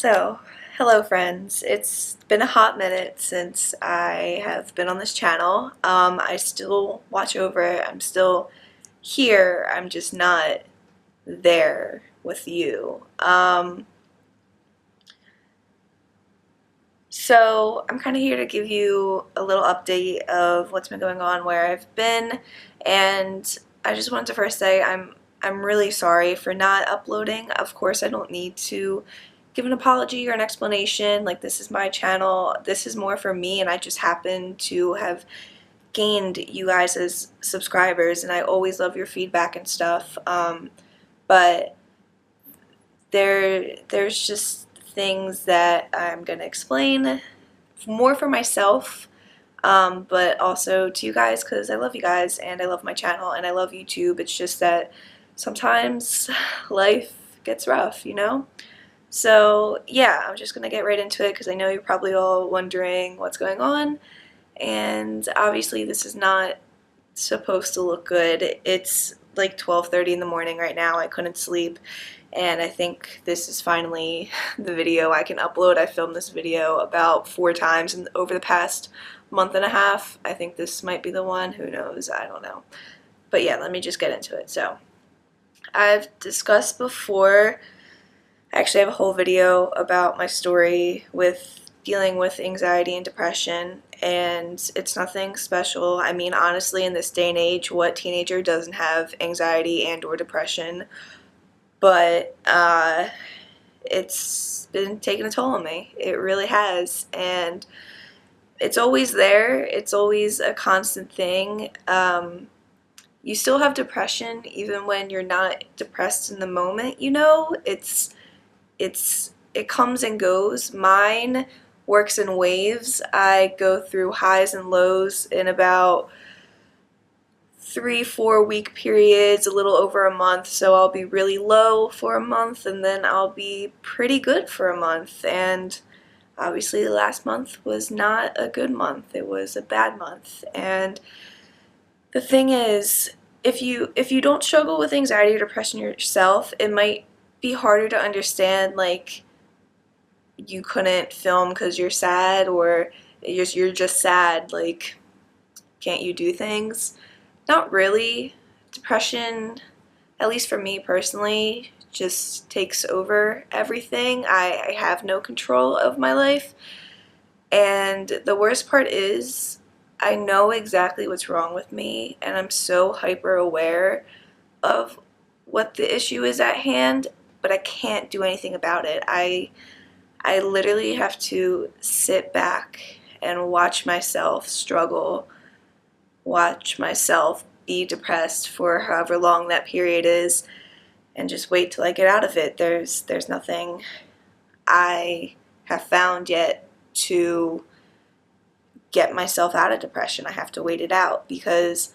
So, hello friends. It's been a hot minute since I have been on this channel. I still watch over it. I'm still here. I'm just not there with you. So I'm kind of here to give you a little update of what's been going on, where I've been, and I just wanted to first say I'm really sorry for not uploading. Of course, I don't need to give an apology or an explanation. Like, this is my channel. This is more for me, and I just happen to have gained you guys as subscribers, and I always love your feedback and stuff. But there's just things that I'm gonna explain more for myself, but also to you guys, because I love you guys and I love my channel and I love YouTube. It's just that sometimes life gets rough, you know? So yeah, I'm just gonna get right into it because I know you're probably all wondering what's going on, and obviously this is not supposed to look good. It's like 12:30 in the morning right now. I couldn't sleep, and I think this is finally the video I can upload. I filmed this video about 4 times over the past month and a half. I think this might be the one. Who knows? I don't know. But yeah, let me just get into it. So, I've discussed before, I actually have a whole video about my story with dealing with anxiety and depression, and it's nothing special. I mean, honestly, in this day and age, what teenager doesn't have anxiety and or depression? But it's been taking a toll on me. It really has, and it's always there. It's always a constant thing. You still have depression even when you're not depressed in the moment. You know, it comes and goes. Mine works in waves. I go through highs and lows in about 3-4 week periods, a little over a month. So I'll be really low for a month and then I'll be pretty good for a month. And obviously the last month was not a good month. It was a bad month. And the thing is, if you don't struggle with anxiety or depression yourself, it might be harder to understand, like, you couldn't film because you're sad, or you're just sad, like, can't you do things? Not really. Depression, at least for me personally, just takes over everything. I have no control of my life, and the worst part is I know exactly what's wrong with me, and I'm so hyper aware of what the issue is at hand, but I can't do anything about it. I literally have to sit back and watch myself struggle, watch myself be depressed for however long that period is, and just wait till I get out of it. There's nothing I have found yet to get myself out of depression. I have to wait it out because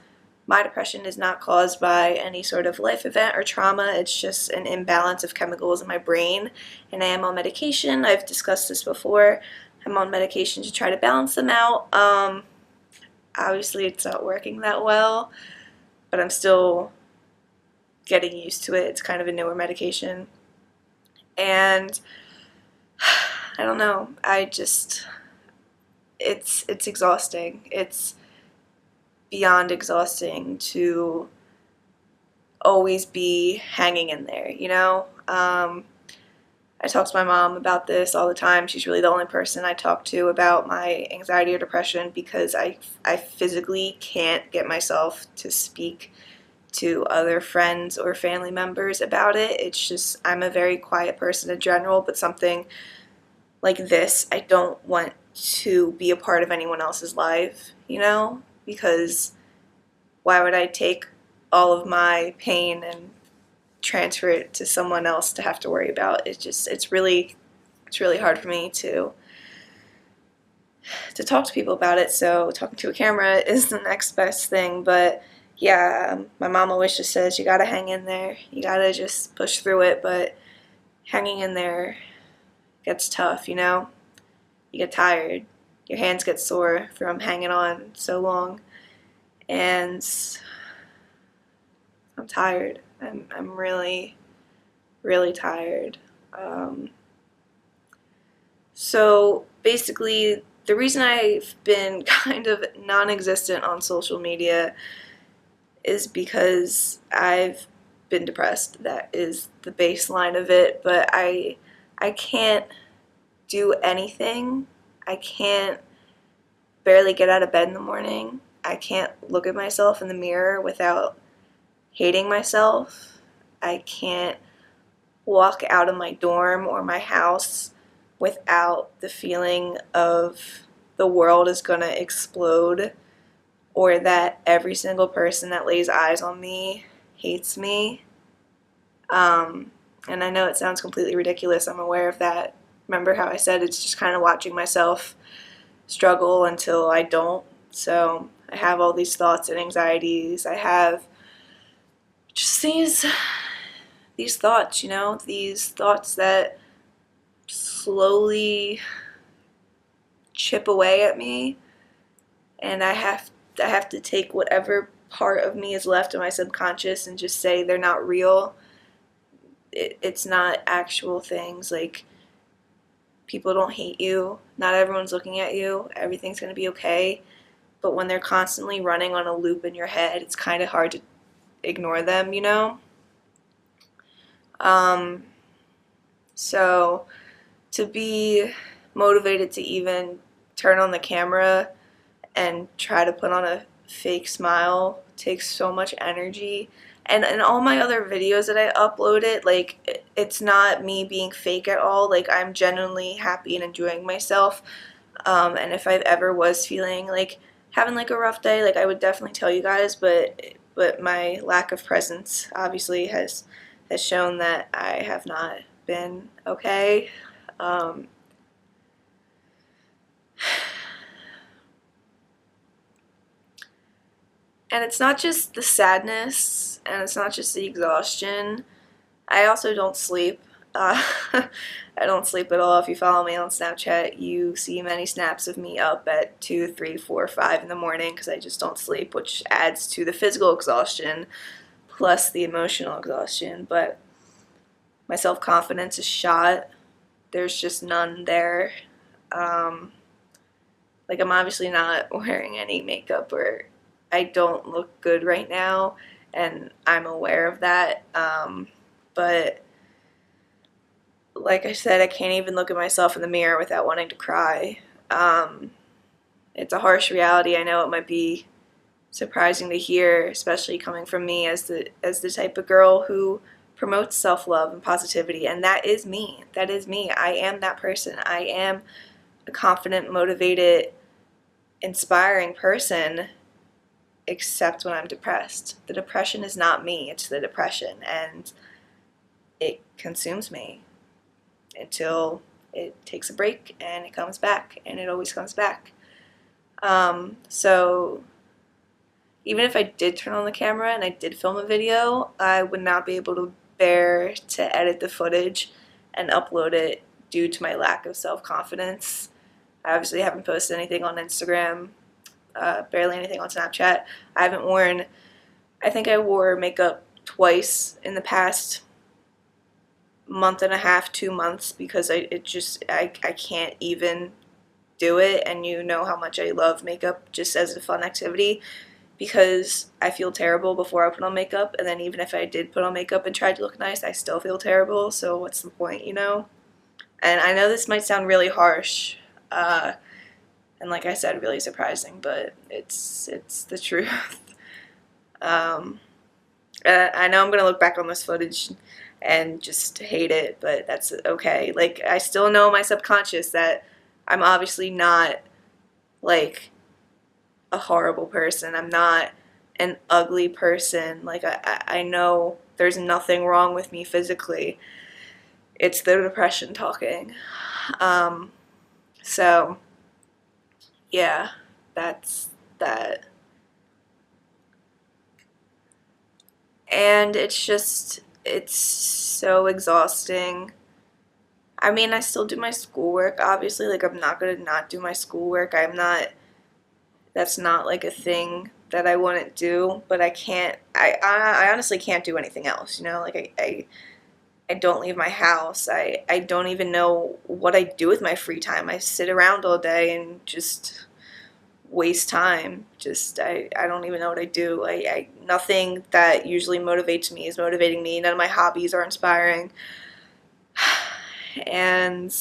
my depression is not caused by any sort of life event or trauma. It's just an imbalance of chemicals in my brain, and I am on medication. I've discussed this before. I'm on medication to try to balance them out. Obviously, it's not working that well, but I'm still getting used to it. It's kind of a newer medication, and I don't know. It's exhausting. It's beyond exhausting to always be hanging in there, you know? I talk to my mom about this all the time. She's really the only person I talk to about my anxiety or depression because I physically can't get myself to speak to other friends or family members about it. It's just, I'm a very quiet person in general, but something like this, I don't want to be a part of anyone else's life, you know? Because why would I take all of my pain and transfer it to someone else to have to worry about? It's really hard for me to talk to people about it, so talking to a camera is the next best thing. But yeah, my mom always just says you gotta hang in there, you gotta just push through it, but hanging in there gets tough, you know? You get tired, your hands get sore from hanging on so long, and I'm tired. I'm really, really tired. So basically, the reason I've been kind of non-existent on social media is because I've been depressed. That is the baseline of it, but I can't do anything. I can't barely get out of bed in the morning. I can't look at myself in the mirror without hating myself. I can't walk out of my dorm or my house without the feeling of the world is going to explode, or that every single person that lays eyes on me hates me. And I know it sounds completely ridiculous. I'm aware of that. Remember how I said it's just kind of watching myself struggle until I don't. So I have all these thoughts and anxieties. I have just these thoughts, these thoughts that slowly chip away at me, and I have to take whatever part of me is left in my subconscious and just say they're not real. It's not actual things. Like, people don't hate you. Not everyone's looking at you. Everything's going to be okay. But when they're constantly running on a loop in your head, it's kind of hard to ignore them. Um, so to be motivated to even turn on the camera and try to put on a fake smile takes so much energy. And in all my other videos that I uploaded, like, it's not me being fake at all. Like, I'm genuinely happy and enjoying myself. And if I ever was feeling like having like a rough day, like, I would definitely tell you guys. But my lack of presence obviously has shown that I have not been okay. Um, And it's not just the sadness, and it's not just the exhaustion. I also don't sleep. I don't sleep at all. If you follow me on Snapchat, you see many snaps of me up at 2, 3, 4, 5 in the morning because I just don't sleep, which adds to the physical exhaustion plus the emotional exhaustion. But my self-confidence is shot. There's just none there. Um, like, I'm obviously not wearing any makeup, or I don't look good right now, and I'm aware of that. But like I said, I can't even look at myself in the mirror without wanting to cry. Um, it's a harsh reality. I know it might be surprising to hear, especially coming from me as the type of girl who promotes self-love and positivity, and that is me. That is me. I am that person. I am a confident, motivated, inspiring person, except when I'm depressed. The depression is not me, it's the depression, and it consumes me until it takes a break and it comes back, and it always comes back. So even if I did turn on the camera and I did film a video, I would not be able to bear to edit the footage and upload it due to my lack of self-confidence. I obviously haven't posted anything on Instagram, barely anything on Snapchat. I think I wore makeup twice in the past month and a half, 2 months, because I can't even do it, and you know how much I love makeup just as a fun activity, because I feel terrible before I put on makeup, and then even if I did put on makeup and tried to look nice, I still feel terrible, so what's the point? And I know this might sound really harsh, and like I said, really surprising, but it's the truth. I know I'm gonna look back on this footage and just hate it, but that's okay. Like, I still know in my subconscious that I'm obviously not like a horrible person. I'm not an ugly person. Like, I know there's nothing wrong with me physically. It's the depression talking. So yeah, that's that. And it's so exhausting. I mean, I still do my schoolwork, obviously. Like, I'm not gonna not do my schoolwork. That's not like a thing that I wouldn't do, but I honestly can't do anything else, Like, I don't leave my house. I don't even know what I do with my free time. I sit around all day and just waste time. I don't even know what I do. Nothing that usually motivates me is motivating me. None of my hobbies are inspiring. And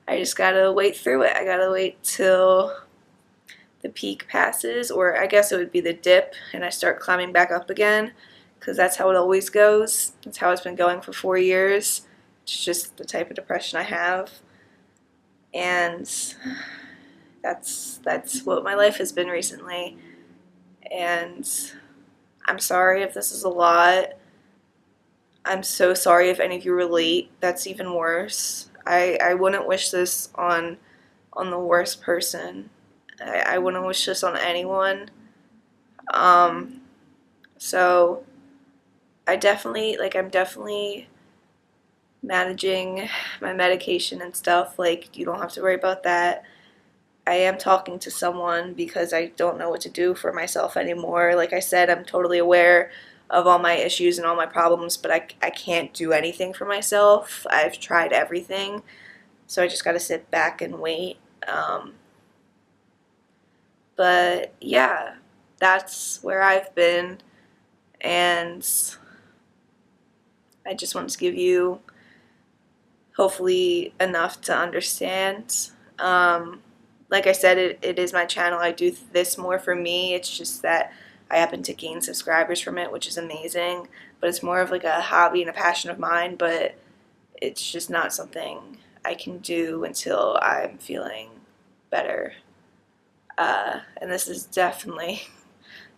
I just gotta wait through it. I gotta wait till the peak passes, or I guess it would be the dip, and I start climbing back up again, because that's how it always goes. That's how it's been going for 4 years. It's just the type of depression I have, and that's what my life has been recently. And I'm sorry if this is a lot. I'm so sorry if any of you relate. That's even worse. I wouldn't wish this on the worst person. I wouldn't wish this on anyone. Um, so I'm definitely managing my medication and stuff. Like, you don't have to worry about that. I am talking to someone because I don't know what to do for myself anymore. Like I said, I'm totally aware of all my issues and all my problems, but I can't do anything for myself. I've tried everything, so I just gotta sit back and wait. Um, but yeah, that's where I've been, and I just wanted to give you hopefully enough to understand. Like I said, it is my channel. I do this more for me. It's just that I happen to gain subscribers from it, which is amazing. But it's more of like a hobby and a passion of mine, but it's just not something I can do until I'm feeling better. And this is definitely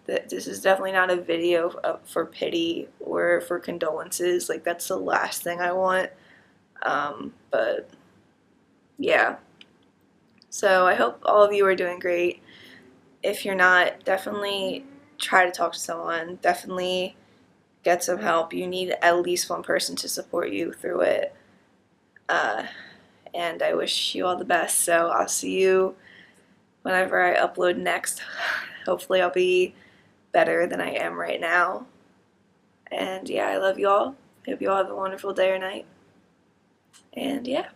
not a video for pity or for condolences. Like, that's the last thing I want. But yeah. So I hope all of you are doing great. If you're not, definitely try to talk to someone. Definitely get some help. You need at least one person to support you through it. Uh, and I wish you all the best. So I'll see you whenever I upload next. Hopefully I'll be better than I am right now. And yeah, I love you all. Hope you all have a wonderful day or night. And yeah.